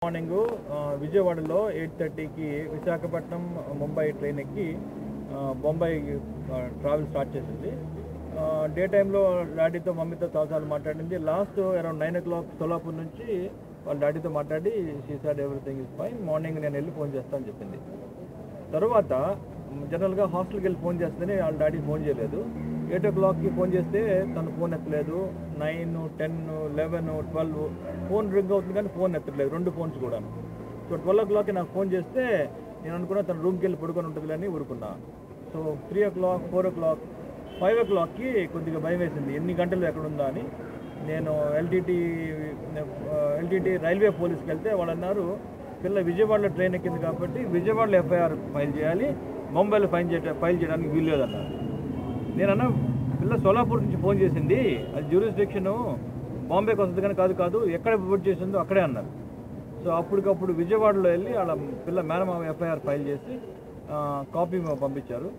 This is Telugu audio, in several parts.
మార్నింగ్ విజయవాడలో 8:30కి విశాఖపట్నం ముంబై ట్రైన్ ఎక్కి బొంబాయి ట్రావెల్ స్టార్ట్ చేసింది. డే టైంలో డాడీతో మమ్మీతో చాలాసార్లు మాట్లాడింది. లాస్ట్ అరౌండ్ 9 o'clock సోలాపూర్ నుంచి వాళ్ళ డాడీతో మాట్లాడి she said everything is fine, morning నేను వెళ్ళి ఫోన్ చేస్తానని చెప్పింది. తర్వాత జనరల్గా హాస్టల్కి వెళ్ళి ఫోన్ చేస్తేనే వాళ్ళ డాడీ ఫోన్ చేయలేదు. 8 o'clockకి ఫోన్ చేస్తే తను ఫోన్ ఎత్తలేదు. 9, 10, 11, 12 ఫోన్ రింగ్ అవుతుంది కానీ ఫోన్ ఎత్తలేదు, 2 ఫోన్స్ కూడా. సో 12 o'clockకి నాకు ఫోన్ చేస్తే నేను అనుకున్నా తన రూమ్కి వెళ్ళి పడుకొని ఉంటుందని ఊరుకున్నా. సో 3 o'clock, 4 o'clock, 5 o'clockకి కొద్దిగా భయం వేసింది, ఎన్ని గంటలు ఎక్కడుందా అని. నేను ఎల్టీటీ రైల్వే పోలీస్కి వెళ్తే వాళ్ళు అన్నారు, పిల్ల విజయవాడలో ట్రైన్ ఎక్కింది కాబట్టి విజయవాడలో ఎఫ్ఐఆర్ ఫైల్ చేయాలి, ముంబైలో ఫైల్ చేయడానికి వీల్లేదన్నారు. నేనన్నా, పిల్ల సోలాపూర్ నుంచి ఫోన్ చేసింది, అది జ్యూరిస్డిక్షను బాంబేకి వస్తుంది కానీ కాదు ఎక్కడ రిపోర్ట్ చేసిందో అక్కడే అన్నారు. సో అప్పటికప్పుడు విజయవాడలో వెళ్ళి వాళ్ళ పిల్ల మేనమామ ఎఫ్ఐఆర్ ఫైల్ చేసి కాపీ పంపించారు.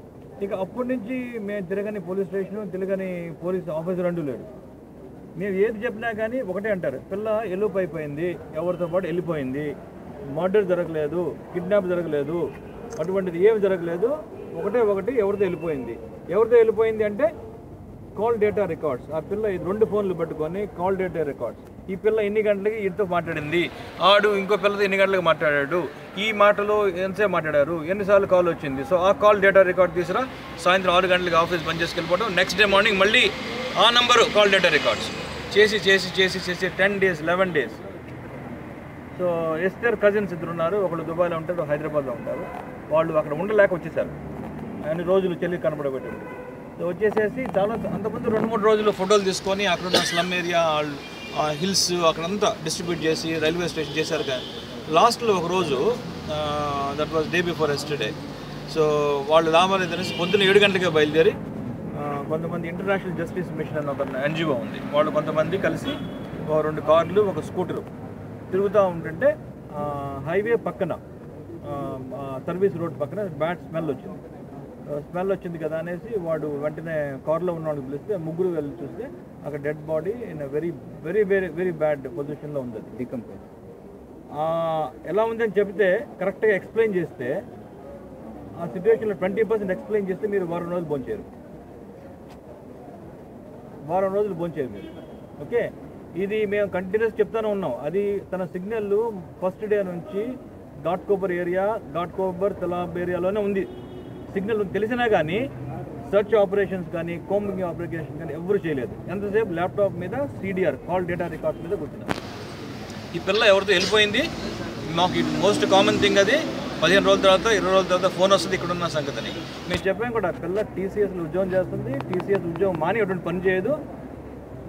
ఇక అప్పటి నుంచి మేము తిరగని పోలీస్ స్టేషను, తిరగని పోలీస్ ఆఫీసర్ అంటూ లేడు. మేము ఏది చెప్పినా కానీ ఒకటే అంటారు, పిల్ల ఎలుపు అయిపోయింది, ఎవరితో పాటు వెళ్ళిపోయింది, మర్డర్ జరగలేదు, కిడ్నాప్ జరగలేదు, అటువంటిది ఏమి జరగలేదు, ఒకటి ఎవరితో వెళ్ళిపోయింది అంటే కాల్ డేటా రికార్డ్స్. ఆ పిల్ల 2 ఫోన్లు పెట్టుకొని కాల్ డేటా రికార్డ్స్. ఈ పిల్ల ఎన్ని గంటలకి ఇంతో మాట్లాడింది, ఆడు ఇంకో పిల్లతో ఎన్ని గంటలకు మాట్లాడాడు, ఈ మాటలో ఎంతసేపు మాట్లాడారు, ఎన్నిసార్లు కాల్ వచ్చింది. సో ఆ కాల్ డేటా రికార్డ్ తీసుకురా, సాయంత్రం 6 గంటలకి ఆఫీస్ బంద్ చేసుకెళ్ళిపోవడం, నెక్స్ట్ డే మార్నింగ్ మళ్ళీ ఆ నంబరు కాల్ డేటా రికార్డ్స్ చేసి 10 days 11 days. So Esther cousins 2 ఉన్నారు, ఒకళ్ళు దుబాయ్లో ఉంటారు, హైదరాబాద్లో ఉంటారు. వాళ్ళు అక్కడ ఉండలేక వచ్చేసారు, అన్ని రోజులు చెల్లి కనపడబెట్టారు. సో వచ్చేసేసి చాలా అంతకుముందు 2-3 రోజులు ఫోటోలు తీసుకొని అక్కడున్న స్లమ్ ఏరియా, హిల్స్ అక్కడంతా డిస్ట్రిబ్యూట్ చేసి రైల్వే స్టేషన్ చేశారు. కానీ లాస్ట్లో ఒక రోజు, that was day before yesterday, so వాళ్ళు రావాలి తెలిసి పొద్దున్న 7 గంటలకే బయలుదేరి కొంతమంది ఇంటర్నేషనల్ జస్టిస్ మిషన్ అని ఒక ఎన్జిఓ ఉంది, వాళ్ళు కొంతమంది కలిసి 2 కార్లు, ఒక స్కూటరు తిరుగుతూ ఉంటుంటే హైవే పక్కన, సర్వీస్ రోడ్ పక్కన బ్యాడ్ స్మెల్ వచ్చింది కదా అనేసి వాడు వెంటనే కార్లో ఉన్న వాళ్ళకి పిలిస్తే ముగ్గురు వెళ్ళి చూస్తే అక్కడ dead body in very very very very bad పొజిషన్లో ఉంది. అది డికంపోజ్ ఎలా ఉందని చెప్తే కరెక్ట్గా ఎక్స్ప్లెయిన్ చేస్తే, ఆ సిచ్యువేషన్లో 20% ఎక్స్ప్లెయిన్ చేస్తే మీరు వారం రోజులు భోంచేయరు మీరు. ఓకే, ఇది మేము కంటిన్యూస్ చెప్తూనే ఉన్నాం. అది తన సిగ్నల్ ఫస్ట్ డే నుంచి ఘాట్కోపర్ తలాబ్ ఏరియాలోనే ఉంది సిగ్నల్. తెలిసినా కానీ సర్చ్ ఆపరేషన్స్ కానీ కోంబింగ్ ఆపరేషన్స్ కానీ ఎవరు చేయలేదు. ఎంతసేపు ల్యాప్టాప్ మీద సిడిఆర్ కాల్ డేటా రికార్డ్స్ మీద కూర్చున్నారు. ఈ పిల్ల ఎవరితో వెళ్ళిపోయింది, మాకు మోస్ట్ కామన్ థింగ్ అది. 15 రోజుల తర్వాత 20 రోజుల తర్వాత ఫోన్ వస్తుంది ఇక్కడున్న సంగతిని. మేము చెప్పాం కూడా, పిల్ల టీసీఎస్లో ఉద్యోగం చేస్తుంది, టీసీఎస్ ఉద్యోగం మాని ఎటువంటి పని చేయదు.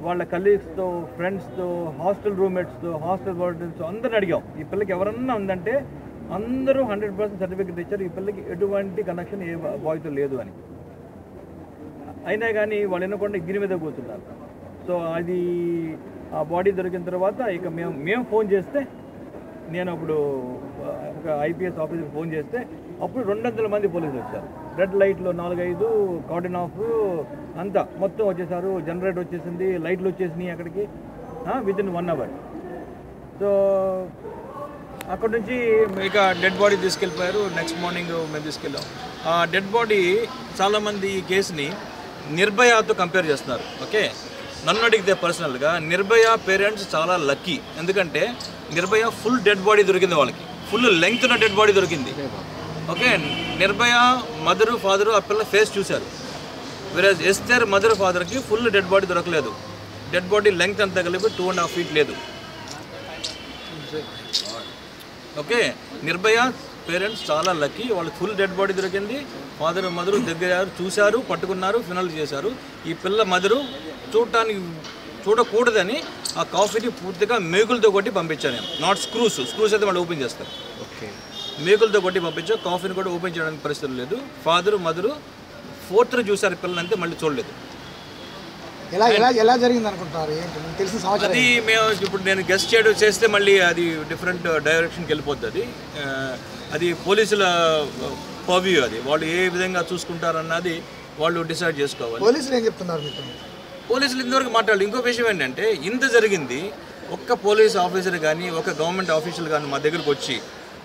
వాళ్ళ కలీగ్స్తో, ఫ్రెండ్స్తో, హాస్టల్ రూమ్మేట్స్తో, హాస్టల్ వార్డెన్స్తో అందరిని అడిగాం, ఈ పిల్లకి ఎవరన్నా ఉందంటే అందరూ 100% సర్టిఫికేట్ ఇచ్చారు, ఈ పిల్లకి ఎటువంటి కనెక్షన్ ఏ బాయ్తో లేదు అని. అయినా కానీ వాళ్ళు ఎన్నకుండా గిరి మీద కూర్చున్నారు. సో అది ఆ బాడీ దొరికిన తర్వాత ఇక మేము ఫోన్ చేస్తే, నేను అప్పుడు ఒక ఐపీఎస్ ఆఫీసర్కి ఫోన్ చేస్తే అప్పుడు 200 మంది పోలీసులు వచ్చారు. రెడ్ లైట్లో 4-5 కార్డన్ ఆఫ్ అంతా మొత్తం వచ్చేసారు. జనరేటర్ వచ్చేసింది, లైట్లు వచ్చేసినాయి అక్కడికి వితిన్ 1 hour. సో అక్కడ నుంచి ఇక డెడ్ బాడీ తీసుకెళ్ళిపోయారు. నెక్స్ట్ మార్నింగ్ మేము తీసుకెళ్ళాం. ఆ డెడ్ బాడీ చాలామంది ఈ కేసుని నిర్భయాతో కంపేర్ చేస్తున్నారు. ఓకే, నన్ను అడిగితే పర్సనల్గా నిర్భయ పేరెంట్స్ చాలా లక్కీ. ఎందుకంటే నిర్భయ ఫుల్ డెడ్ బాడీ దొరికింది, వాళ్ళకి ఫుల్ లెంగ్త్ ఉన్న డెడ్ బాడీ దొరికింది. ఓకే, నిర్భయ మదరు ఫాదరు ఆ పిల్ల ఫేస్ చూశారు. వేరేజ్ ఎస్తర్ మదర్ ఫాదర్కి ఫుల్ డెడ్ బాడీ దొరకలేదు. డెడ్ బాడీ లెంగ్త్ అంతా కలిపి 2.5 feet లేదు. ఓకే, నిర్భయ పేరెంట్స్ చాలా లక్కీ, వాళ్ళకి ఫుల్ డెడ్ బాడీ దొరికింది. ఫాదర్ మదరు దగ్గర చూశారు, పట్టుకున్నారు, ఫినల్ చేశారు. ఈ పిల్ల మదరు చూడకూడదని ఆ కాఫీని పూర్తిగా మేకులతో కొట్టి పంపించాను నేను. నాట్ స్క్రూస్ అయితే వాళ్ళు ఓపెన్ చేస్తారు. ఓకే, మేకులతో కొట్టి పంపించాను. కాఫీని కూడా ఓపెన్ చేయడానికి పరిస్థితి లేదు. ఫాదరు మదరు 4th చూశారు పిల్లలు, అంతే, మళ్ళీ చూడలేదు. ఎలా జరిగింది అనుకుంటారు? తెలిసిన సమాచారం అది మేము ఇప్పుడు నేను గెస్ట్ చేస్తే మళ్ళీ అది డిఫరెంట్ డైరెక్షన్కి వెళ్ళిపోద్ది. అది పోలీసుల పర్వ్యూ, అది వాళ్ళు ఏ విధంగా చూసుకుంటారన్నది వాళ్ళు డిసైడ్ చేసుకోవాలి. పోలీసులు ఏం చెప్తున్నారు మీకు? పోలీసులు ఇంతవరకు మాట్లాడాలి. ఇంకో విషయం ఏంటంటే, ఇంత జరిగింది, ఒక్క పోలీస్ ఆఫీసర్ కానీ ఒక గవర్నమెంట్ ఆఫీషియల్ కానీ మా దగ్గరకు వచ్చి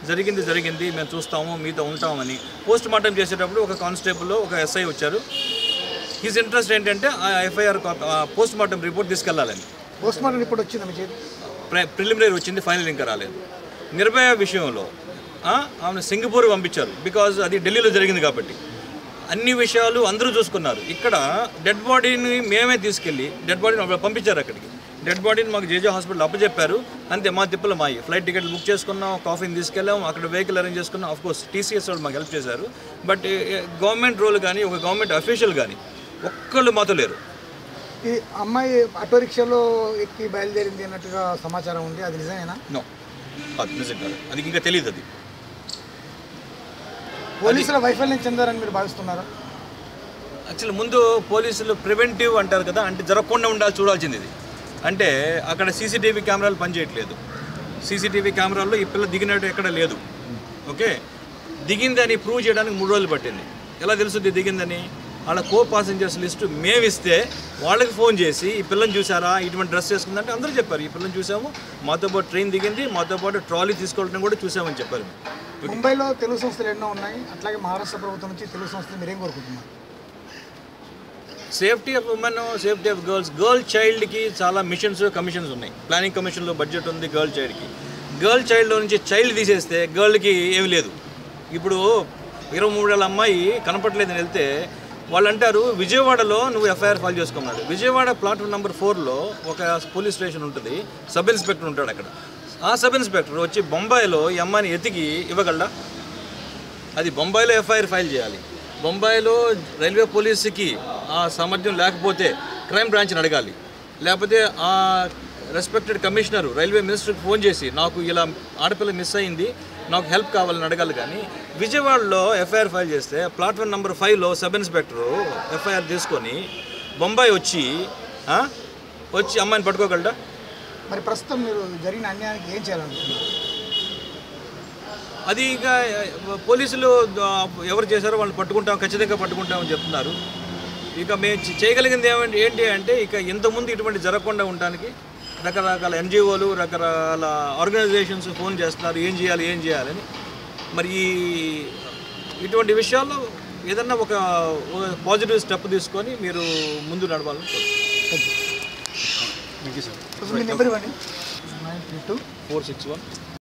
జరిగింది మేము చూస్తాము మీతో ఉంటామని పోస్ట్ మార్టం చేసేటప్పుడు ఒక కానిస్టేబుల్ ఒక ఎస్ఐ వచ్చారు. హిజ్ ఇంట్రెస్ట్ ఏంటంటే ఆ ఎఫ్ఐఆర్ పోస్ట్ మార్టం రిపోర్ట్ తీసుకెళ్లాలని. పోస్ట్ మార్టం రిపోర్ట్ వచ్చింది మీ చేతి? ప్రిలిమినరీ వచ్చింది, ఫైనల్ ఇంకా రాలేదు. నిర్భయ విషయంలో ఆమెను సింగపూర్ పంపించారు, బికాజ్ అది ఢిల్లీలో జరిగింది కాబట్టి. అన్ని విషయాలు అందరూ చూసుకున్నారు. ఇక్కడ డెడ్ బాడీని మేమే తీసుకెళ్ళి డెడ్ బాడీని పంపించారు అక్కడికి. డెడ్ బాడీని మాకు జేజే హాస్పిటల్ అప్పచెప్పారు. అంతే, మా తిప్పలు మాయి. ఫ్లైట్ టికెట్లు బుక్ చేసుకున్నాం, కాఫీని తీసుకెళ్ళాం, అక్కడ వెహికల్ అరేంజ్ చేసుకున్నాం. ఆఫ్కోర్స్ టీసీఎస్ వాళ్ళు మాకు హెల్ప్ చేశారు. బట్ గవర్నమెంట్ రోల్ కానీ ఒక గవర్నమెంట్ అఫీషియల్ కానీ ఒక్కళ్ళు మాతో లేరు. ఈ అమ్మాయి ఆటో రిక్షాలో ఎక్కి బయలుదేరింది అన్నట్టుగా సమాచారం ఉంది, అది నిజమేనా? నో, అది నిజం కాదు. అది ఇంకా తెలియదు. అది పోలీసుల వైఫల్యం చెందారని మీరు భావిస్తున్నారా? యాక్చువల్లీ ముందు పోలీసులు ప్రివెంటివ్ అంటారు కదా, అంటే జరగకుండా ఉండాలి చూడాల్సింది. ఇది అంటే అక్కడ సీసీటీవీ కెమెరాలు పనిచేయట్లేదు. సీసీటీవీ కెమెరాల్లో ఈ పిల్ల దిగినట్టు ఎక్కడ లేదు. ఓకే, దిగిందని ప్రూవ్ చేయడానికి 3 రోజులు పట్టింది. ఎలా తెలుస్తుంది దిగిందని? వాళ్ళ కో పాసెంజర్స్ లిస్టు మేమిస్తే వాళ్ళకి ఫోన్ చేసి ఈ పిల్లని చూసారా, ఇటువంటి డ్రెస్ వేసుకుందంటే అందరూ చెప్పారు ఈ పిల్లని చూసాము, మాతో పాటు ట్రైన్ దిగింది, మాతో పాటు ట్రాలీ తీసుకోవడం కూడా చూసామని చెప్పారు. ముంబైలో తెలుగు సంస్థలు ఎన్నో ఉన్నాయి, అట్లాగే మహారాష్ట్ర ప్రభుత్వం నుంచి తెలుగు సంస్థలు మీరేం కోరుకుంటున్నారు? Safety of women, safety of girl చైల్డ్కి చాలా మిషన్స్ కమిషన్స్ ఉన్నాయి. ప్లానింగ్ కమిషన్లో బడ్జెట్ ఉంది గర్ల్ చైల్డ్కి. గర్ల్ చైల్డ్లో నుంచి చైల్డ్ తీసేస్తే గర్ల్కి ఏమి లేదు. ఇప్పుడు 23 ఏళ్ళ అమ్మాయి కనపడలేదని వెళ్తే వాళ్ళు అంటారు విజయవాడలో నువ్వు ఎఫ్ఐఆర్ ఫైల్ చేసుకోమన్నాడు. విజయవాడ ప్లాట్ఫామ్ నెంబర్ 4లో ఒక పోలీస్ స్టేషన్ ఉంటుంది, సబ్ ఇన్స్పెక్టర్ ఉంటాడు అక్కడ. ఆ సబ్ ఇన్స్పెక్టర్ వచ్చి బొంబాయిలో ఈ అమ్మాయిని ఎతికి ఇవ్వగలడా? అది బొంబాయిలో ఎఫ్ఐఆర్ ఫైల్ చేయాలి. బొంబాయిలో రైల్వే పోలీసుకి ఆ సామర్థ్యం లేకపోతే క్రైమ్ బ్రాంచ్ని అడగాలి. లేకపోతే ఆ రెస్పెక్టెడ్ కమిషనరు రైల్వే మినిస్టర్కి ఫోన్ చేసి నాకు ఇలా ఆడపిల్ల మిస్ అయింది, నాకు హెల్ప్ కావాలని అడగాలి. కానీ విజయవాడలో ఎఫ్ఐఆర్ ఫైల్ చేస్తే ప్లాట్ఫామ్ నెంబర్ 5లో సబ్ ఇన్స్పెక్టరు ఎఫ్ఐఆర్ తీసుకొని బొంబాయి వచ్చి అమ్మాయిని పట్టుకోగలడా? మరి ప్రస్తుతం మీరు జరిగిన అన్యాయానికి ఏం చేయాలనుకుంటున్నారు? అది ఇక పోలీసులు ఎవరు చేశారో వాళ్ళు పట్టుకుంటాం, ఖచ్చితంగా పట్టుకుంటామని చెప్తున్నారు. ఇక మేము చేయగలిగింది ఏంటి అంటే ఇక ఇంతకుముందు ఇటువంటి జరగకుండా ఉండడానికి రకరకాల ఎన్జిఓలు రకరకాల ఆర్గనైజేషన్స్ ఫోన్ చేస్తున్నారు ఏం చేయాలని. మరి ఇటువంటి విషయాల్లో ఏదన్నా ఒక పాజిటివ్ స్టెప్ తీసుకొని మీరు ముందు నడవాలని thank you sir. Me number ఇవ్వండి. 932 461